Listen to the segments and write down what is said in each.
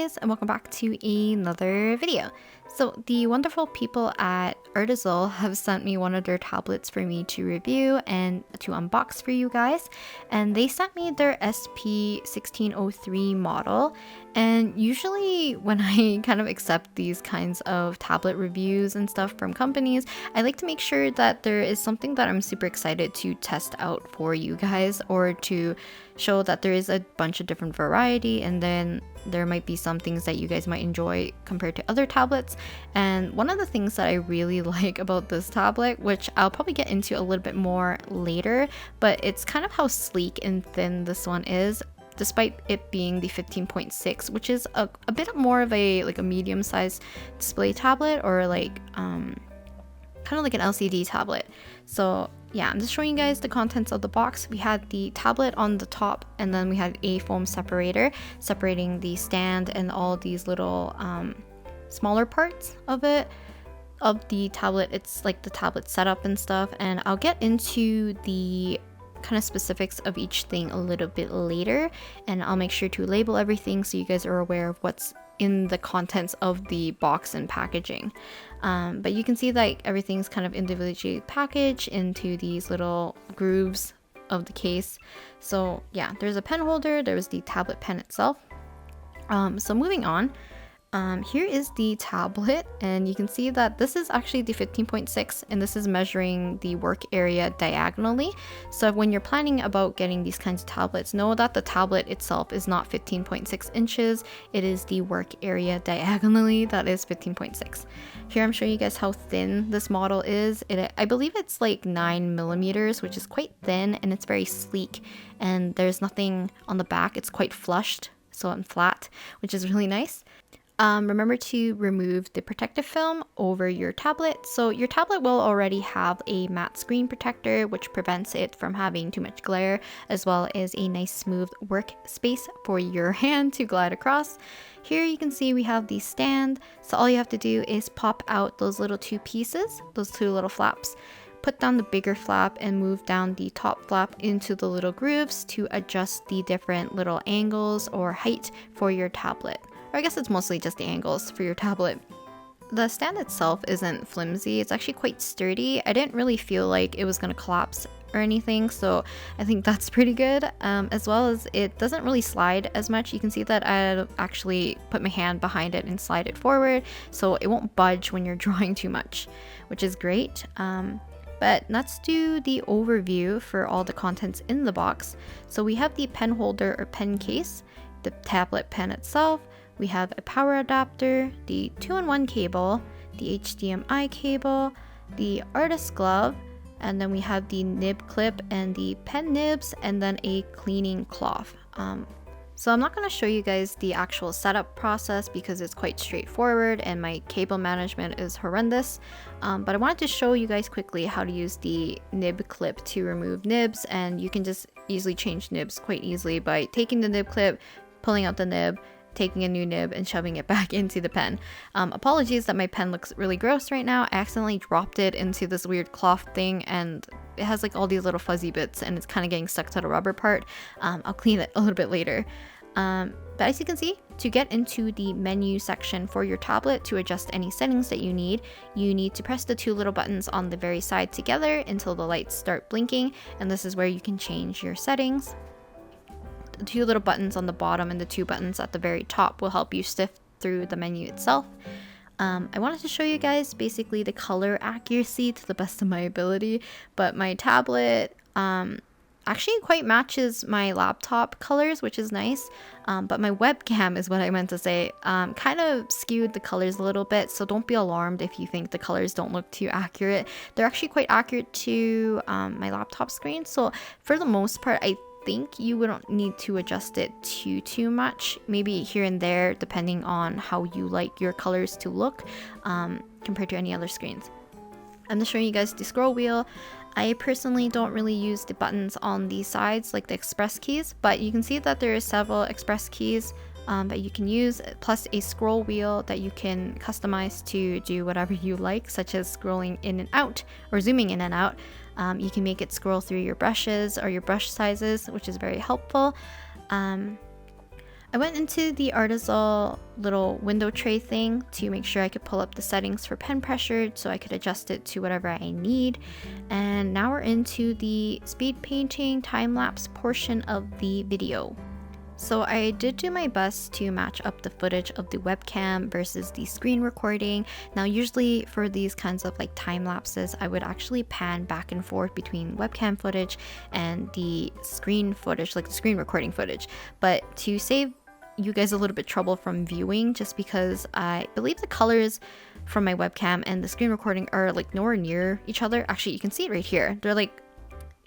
guys, and welcome back to another video. So the wonderful people at Artisul have sent me one of their tablets for me to review and to unbox for you guys, and they sent me their SP1603 model. And usually when I kind of accept these kinds of tablet reviews and stuff from companies, I like to make sure that there is something that I'm super excited to test out for you guys, or to show that there is a bunch of different variety, and then there might be some things that you guys might enjoy compared to other tablets. And one of the things that I really like about this tablet, which I'll probably get into a little bit more later, but it's kind of how sleek and thin this one is, despite it being the 15.6, which is a bit more of a medium-sized display tablet, or kind of like an LCD tablet. So yeah, I'm just showing you guys the contents of the box. We had the tablet on the top, and then we had a foam separator separating the stand and all these little smaller parts of the tablet. It's like the tablet setup and stuff, and I'll get into the kind of specifics of each thing a little bit later, and I'll make sure to label everything so you guys are aware of what's in the contents of the box and packaging. But you can see that everything's kind of individually packaged into these little grooves of the case. So yeah, there's a pen holder, there's the tablet pen itself. So moving on, here is the tablet, and you can see that this is actually the 15.6, and this is measuring the work area diagonally. So when you're planning about getting these kinds of tablets, know that the tablet itself is not 15.6 inches, it is the work area diagonally that is 15.6. Here I'm showing you guys how thin this model is. I believe it's like 9 millimeters, which is quite thin, and it's very sleek, and there's nothing on the back. It's quite flushed, so and flat, which is really nice. Remember to remove the protective film over your tablet. So your tablet will already have a matte screen protector, which prevents it from having too much glare, as well as a nice smooth workspace for your hand to glide across. Here you can see we have the stand. So all you have to do is pop out those little two pieces, those two little flaps. Put down the bigger flap and move down the top flap into the little grooves to adjust the different little angles or height for your tablet. Or I guess it's mostly just the angles for your tablet. The stand itself isn't flimsy, it's actually quite sturdy. I didn't really feel like it was going to collapse or anything, so I think that's pretty good. As well as it doesn't really slide as much. You can see that I actually put my hand behind it and slide it forward, so it won't budge when you're drawing too much, which is great. But let's do the overview for all the contents in the box. So we have the pen holder or pen case, the tablet pen itself, we have a power adapter, the 2-in-1 cable, the HDMI cable, the artist glove, and then we have the nib clip and the pen nibs, and then a cleaning cloth. So I'm not going to show you guys the actual setup process because it's quite straightforward and my cable management is horrendous. But I wanted to show you guys quickly how to use the nib clip to remove nibs, and you can just easily change nibs quite easily by taking the nib clip, pulling out the nib, taking a new nib, and shoving it back into the pen. Apologies that my pen looks really gross right now. I accidentally dropped it into this weird cloth thing, and it has like all these little fuzzy bits, and it's kind of getting stuck to the rubber part. I'll clean it a little bit later. But as you can see, to get into the menu section for your tablet to adjust any settings that you need to press the two little buttons on the very side together until the lights start blinking, and this is where you can change your settings. The two little buttons on the bottom and the two buttons at the very top will help you sift through the menu itself. I wanted to show you guys basically the color accuracy to the best of my ability, but my tablet actually quite matches my laptop colors, which is nice. But my webcam is what I meant to say, kind of skewed the colors a little bit, so don't be alarmed if you think the colors don't look too accurate. They're actually quite accurate to my laptop screen, so for the most part I think you wouldn't need to adjust it too much, maybe here and there depending on how you like your colors to look compared to any other screens. I'm just showing you guys the scroll wheel. I personally don't really use the buttons on the sides like the express keys, but you can see that there are several express keys that you can use, plus a scroll wheel that you can customize to do whatever you like, such as scrolling in and out or zooming in and out. You can make it scroll through your brushes or your brush sizes, which is very helpful. I went into the Artisul little window tray thing to make sure I could pull up the settings for pen pressure so I could adjust it to whatever I need. And now we're into the speed painting time-lapse portion of the video. So I did do my best to match up the footage of the webcam versus the screen recording. Now usually for these kinds of like time lapses, I would actually pan back and forth between webcam footage and the screen footage, like the screen recording footage. But to save you guys a little bit trouble from viewing, just because I believe the colors from my webcam and the screen recording are like nowhere near each other. Actually, you can see it right here. They're like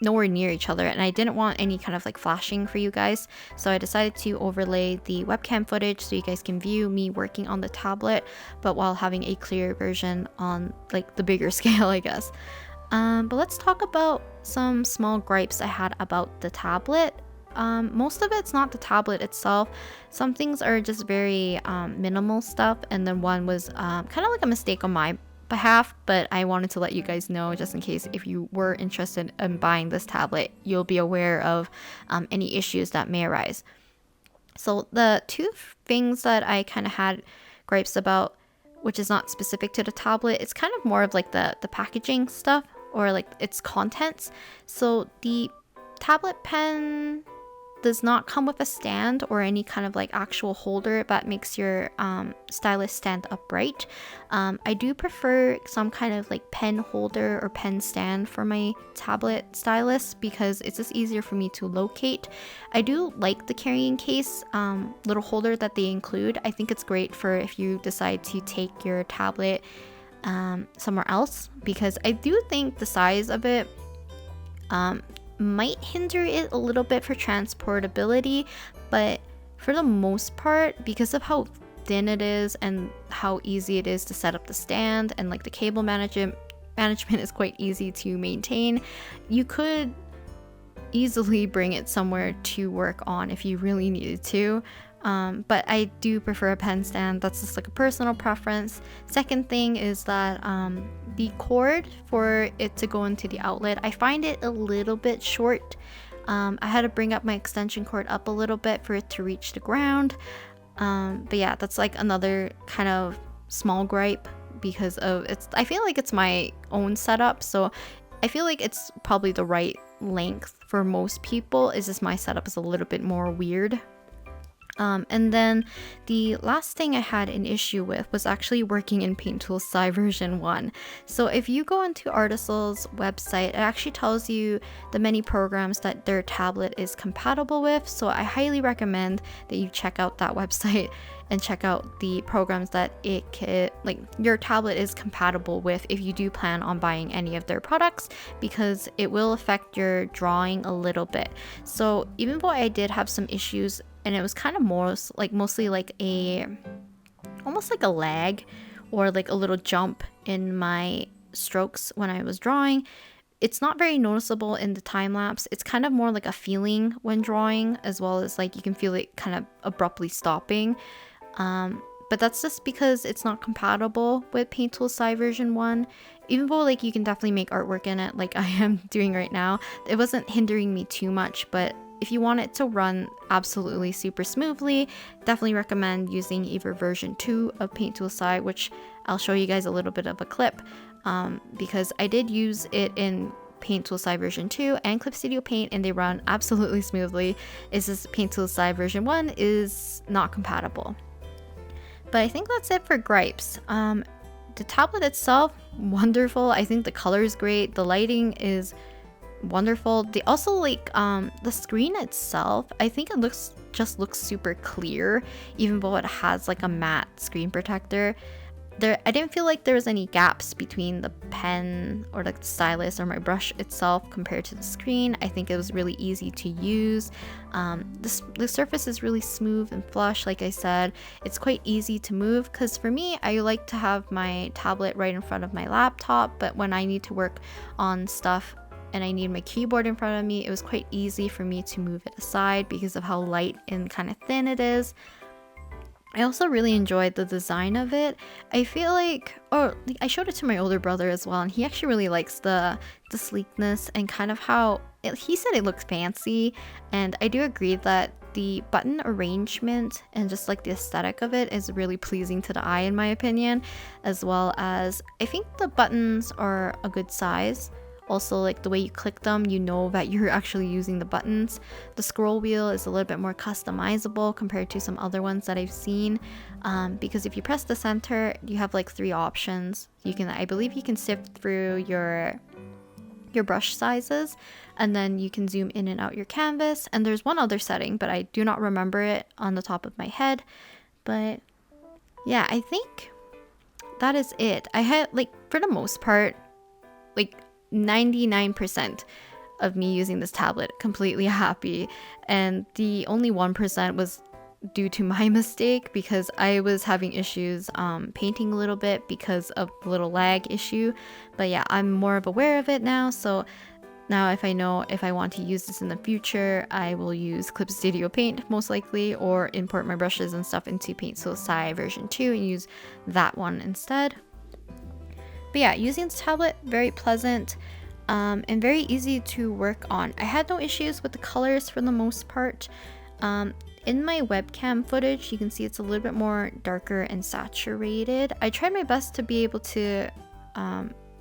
nowhere near each other, and I didn't want any kind of like flashing for you guys, so I decided to overlay the webcam footage so you guys can view me working on the tablet, but while having a clear version on like the bigger scale, I guess. But let's talk about some small gripes I had about the tablet. Most of it's not the tablet itself. Some things are just very minimal stuff, and then one was kind of like a mistake on my behalf, but I wanted to let you guys know just in case if you were interested in buying this tablet, you'll be aware of any issues that may arise. So the two things that I kind of had gripes about, which is not specific to the tablet, it's kind of more of like the packaging stuff or like its contents. So the tablet pen does not come with a stand or any kind of like actual holder that makes your stylus stand upright. I do prefer some kind of like pen holder or pen stand for my tablet stylus because it's just easier for me to locate. I do like the carrying case little holder that they include. I think it's great for if you decide to take your tablet somewhere else, because I do think the size of it might hinder it a little bit for transportability, but for the most part, because of how thin it is and how easy it is to set up the stand, and like the cable management is quite easy to maintain, you could easily bring it somewhere to work on if you really needed to. But I do prefer a pen stand. That's just like a personal preference. Second thing is that the cord for it to go into the outlet, I find it a little bit short. I had to bring up my extension cord up a little bit for it to reach the ground. But yeah, that's like another kind of small gripe because of I feel like it's my own setup, so I feel like it's probably the right length for most people. It's just my setup is a little bit more weird. And then the last thing I had an issue with was actually working in Tool SAI version 1. So if you go into Artisul's website, it actually tells you the many programs that their tablet is compatible with. So I highly recommend that you check out that website and check out the programs that your tablet is compatible with if you do plan on buying any of their products, because it will affect your drawing a little bit. So even though I did have some issues, and it was kind of mostly like almost like a lag or like a little jump in my strokes when I was drawing, it's not very noticeable in the time lapse. It's kind of more like a feeling when drawing, as well as like you can feel it kind of abruptly stopping. But that's just because it's not compatible with Tool SAI version 1. Even though like you can definitely make artwork in it like I am doing right now, it wasn't hindering me too much. But if you want it to run absolutely super smoothly, definitely recommend using either version 2 of Tool SAI, which I'll show you guys a little bit of a clip, because I did use it in Tool SAI version 2 and Clip Studio Paint, and they run absolutely smoothly. It's just Tool SAI version 1 is not compatible. But I think that's it for gripes. The tablet itself, wonderful. I think the color is great. The lighting is wonderful. They also like the screen itself, I think it looks super clear, even though it has like a matte screen protector. I didn't feel like there was any gaps between the pen or like the stylus or my brush itself compared to the screen. I think it was really easy to use. The surface is really smooth and flush. Like I said, it's quite easy to move, because for me, I like to have my tablet right in front of my laptop, but when I need to work on stuff and I need my keyboard in front of me, it was quite easy for me to move it aside because of how light and kind of thin it is. I also really enjoyed the design of it. I feel like, I showed it to my older brother as well, and he actually really likes the sleekness and kind of how he said it looks fancy, and I do agree that the button arrangement and just like the aesthetic of it is really pleasing to the eye in my opinion, as well as I think the buttons are a good size. Also, like the way you click them, you know that you're actually using the buttons. The scroll wheel is a little bit more customizable compared to some other ones that I've seen, because if you press the center, you have like 3 options. You can, I believe you can sift through your brush sizes, and then you can zoom in and out your canvas, and there's one other setting, but I do not remember it on the top of my head. But yeah, I think that is it. I had, like, for the most part, like 99% of me using this tablet completely happy, and the only 1% was due to my mistake because I was having issues painting a little bit because of the little lag issue. But yeah, I'm more of aware of it now, so now if I know if I want to use this in the future, I will use Clip Studio Paint most likely, or import my brushes and stuff into Tool SAI version 2 and use that one instead. But yeah, using this tablet, very pleasant and very easy to work on. I had no issues with the colors for the most part. In my webcam footage, you can see it's a little bit more darker and saturated. I tried my best to be able to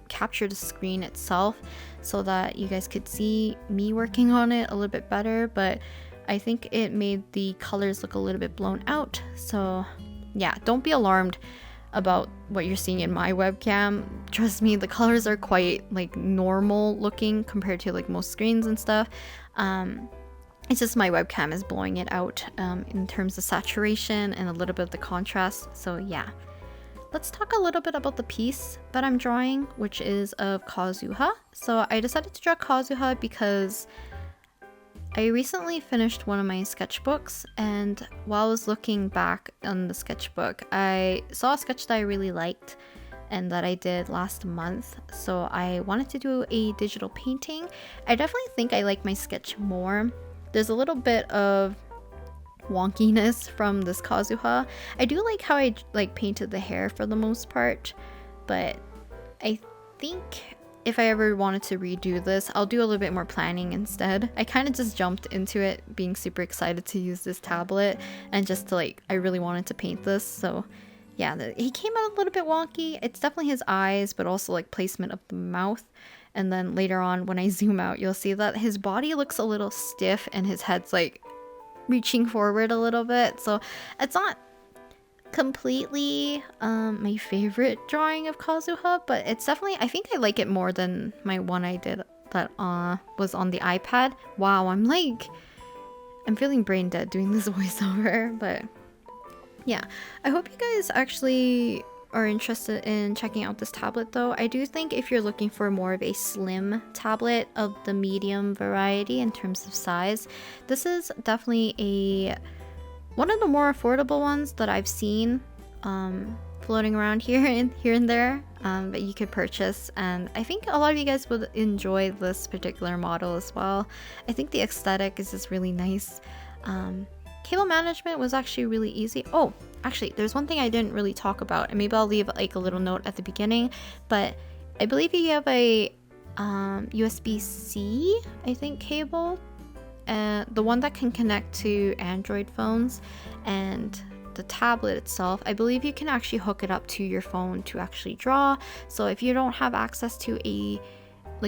capture the screen itself so that you guys could see me working on it a little bit better, but I think it made the colors look a little bit blown out. So yeah, don't be alarmed about what you're seeing in my webcam. Trust me, the colors are quite like normal looking compared to like most screens and stuff. It's just my webcam is blowing it out in terms of saturation and a little bit of the contrast. So yeah, let's talk a little bit about the piece that I'm drawing, which is of Kazuha. So I decided to draw Kazuha because I recently finished one of my sketchbooks, and while I was looking back on the sketchbook, I saw a sketch that I really liked and that I did last month. So I wanted to do a digital painting. I definitely think I like my sketch more. There's a little bit of wonkiness from this Kazuha. I do like how I like painted the hair for the most part, but I think if I ever wanted to redo this, I'll do a little bit more planning instead. I kind of just jumped into it being super excited to use this tablet and just to like, I really wanted to paint this. So yeah, he came out a little bit wonky. It's definitely his eyes, but also like placement of the mouth. And then later on when I zoom out, you'll see that his body looks a little stiff and his head's like reaching forward a little bit. So it's not completely my favorite drawing of Kazuha, but it's definitely, I think I like it more than my one I did that was on the iPad. Wow, I'm feeling brain dead doing this voiceover. But yeah, I hope you guys actually are interested in checking out this tablet though. I do think if you're looking for more of a slim tablet of the medium variety in terms of size, this is definitely one of the more affordable ones that I've seen floating around here and there that you could purchase, and I think a lot of you guys would enjoy this particular model as well. I think the aesthetic is just really nice. Cable management was actually really easy. Oh, actually, there's one thing I didn't really talk about, and maybe I'll leave like a little note at the beginning, but I believe you have a USB-C, I think, cable, the one that can connect to Android phones, and the tablet itself, I believe you can actually hook it up to your phone to actually draw. So if you don't have access to a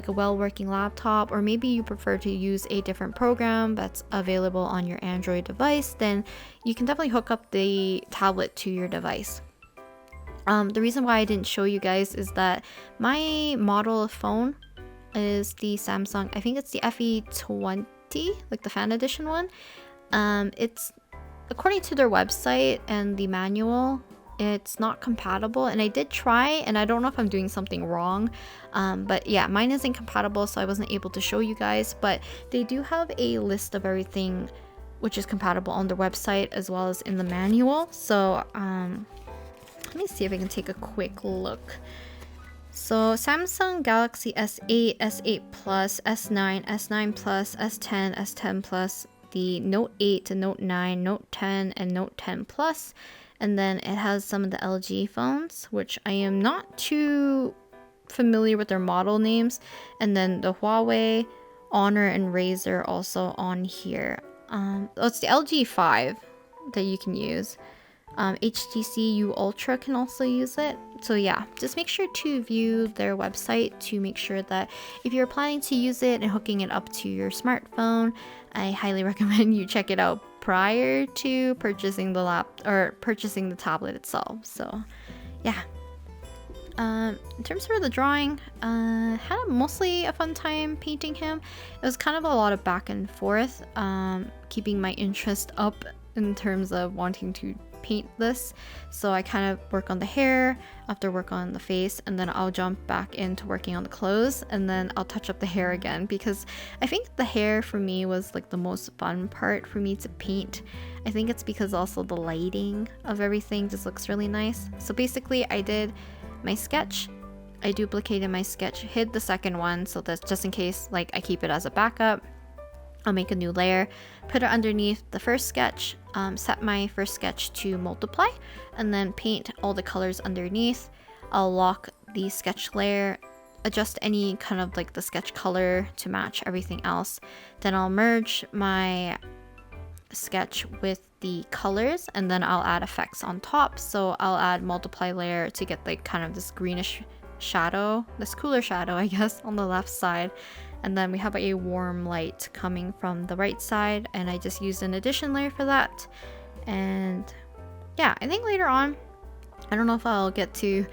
well-working laptop, or maybe you prefer to use a different program that's available on your Android device, then you can definitely hook up the tablet to your device. The reason why I didn't show you guys is that my model of phone is the Samsung, I think it's the FE20, like the fan edition one. It's, according to their website and the manual, it's not compatible, and I did try, and I don't know if I'm doing something wrong, but yeah, mine isn't compatible, so I wasn't able to show you guys. But they do have a list of everything which is compatible on their website as well as in the manual. So let me see if I can take a quick look. So Samsung Galaxy S8, S8 Plus, S9, S9 Plus, S10, S10 Plus, the Note 8 to Note 9, Note 10, and Note 10 Plus. And then it has some of the LG phones, which I am not too familiar with their model names. And then the Huawei, Honor, and Razer also on here. It's the LG5 that you can use. HTC U Ultra can also use it. So yeah, just make sure to view their website to make sure that if you're planning to use it and hooking it up to your smartphone, I highly recommend you check it out prior to purchasing purchasing the tablet itself. So yeah. In terms of the drawing, had mostly a fun time painting him. It was kind of a lot of back and forth, keeping my interest up in terms of wanting to paint this. So I kind of work on the hair, after work on the face, and then I'll jump back into working on the clothes, and then I'll touch up the hair again, because I think the hair for me was like the most fun part for me to paint. I think it's because also the lighting of everything just looks really nice. So basically I did my sketch, I duplicated my sketch, hid the second one, so that's just in case like I keep it as a backup. I'll make a new layer, put it underneath the first sketch, set my first sketch to multiply, and then paint all the colors underneath. I'll lock the sketch layer, adjust any kind of like the sketch color to match everything else. Then I'll merge my sketch with the colors, and then I'll add effects on top. So I'll add multiply layer to get like kind of this greenish shadow, this cooler shadow I guess, on the left side. And then we have a warm light coming from the right side, and I just used an addition layer for that. And yeah, I think later on, I don't know if I'll get to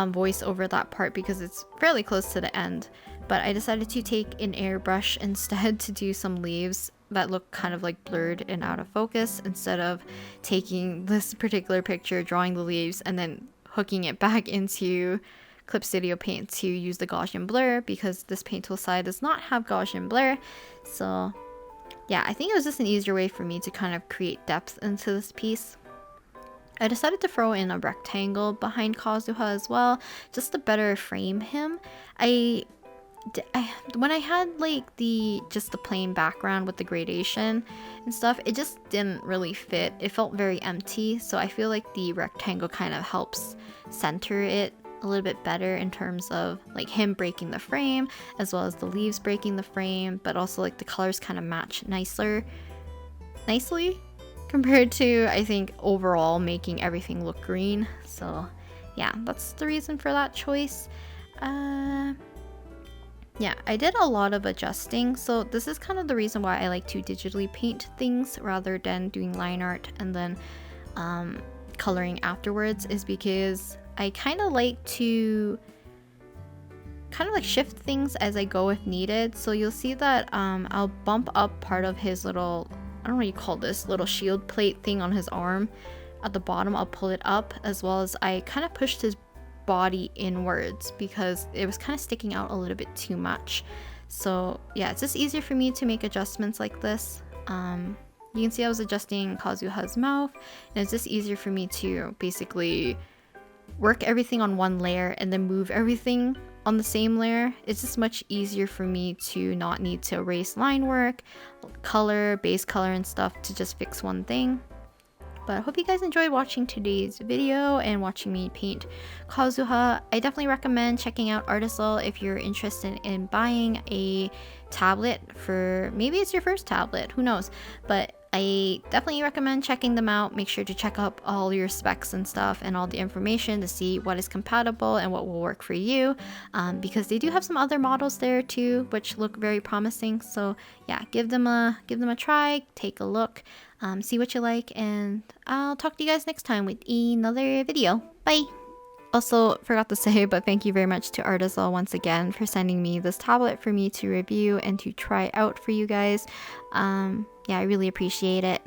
voice over that part because it's fairly close to the end, but I decided to take an airbrush instead to do some leaves that look kind of like blurred and out of focus, instead of taking this particular picture, drawing the leaves, and then hooking it back into Clip Studio Paint to use the Gaussian blur, because this paint tool SAI does not have Gaussian blur. So yeah, I think it was just an easier way for me to kind of create depth into this piece. I decided to throw in a rectangle behind Kazuha as well, just to better frame him. When I had like just the plain background with the gradation and stuff, it just didn't really fit. It felt very empty, so I feel like the rectangle kind of helps center it a little bit better in terms of like him breaking the frame as well as the leaves breaking the frame, but also like the colors kind of match nicely compared to, I think, overall making everything look green. So yeah, that's the reason for that choice. Yeah, I did a lot of adjusting, so this is kind of the reason why I like to digitally paint things rather than doing line art and then coloring afterwards, is because I kind of like to shift things as I go if needed. So you'll see that I'll bump up part of his little, I don't know what you call this, little shield plate thing on his arm. At the bottom, I'll pull it up, as well as I kind of pushed his body inwards because it was kind of sticking out a little bit too much. So yeah, it's just easier for me to make adjustments like this. You can see I was adjusting Kazuha's mouth, and it's just easier for me to basically work everything on one layer and then move everything on the same layer. It's just much easier for me to not need to erase line work, color, base color and stuff to just fix one thing. But I hope you guys enjoyed watching today's video and watching me paint Kazuha. I definitely recommend checking out Artisul if you're interested in buying a tablet for, maybe it's your first tablet, who knows. But I definitely recommend checking them out. Make sure to check up all your specs and stuff and all the information to see what is compatible and what will work for you, because they do have some other models there too which look very promising. So yeah, give them a try, take a look, see what you like, and I'll talk to you guys next time with another video. Bye! Also, forgot to say, but thank you very much to Artisul once again for sending me this tablet for me to review and to try out for you guys. Yeah, I really appreciate it.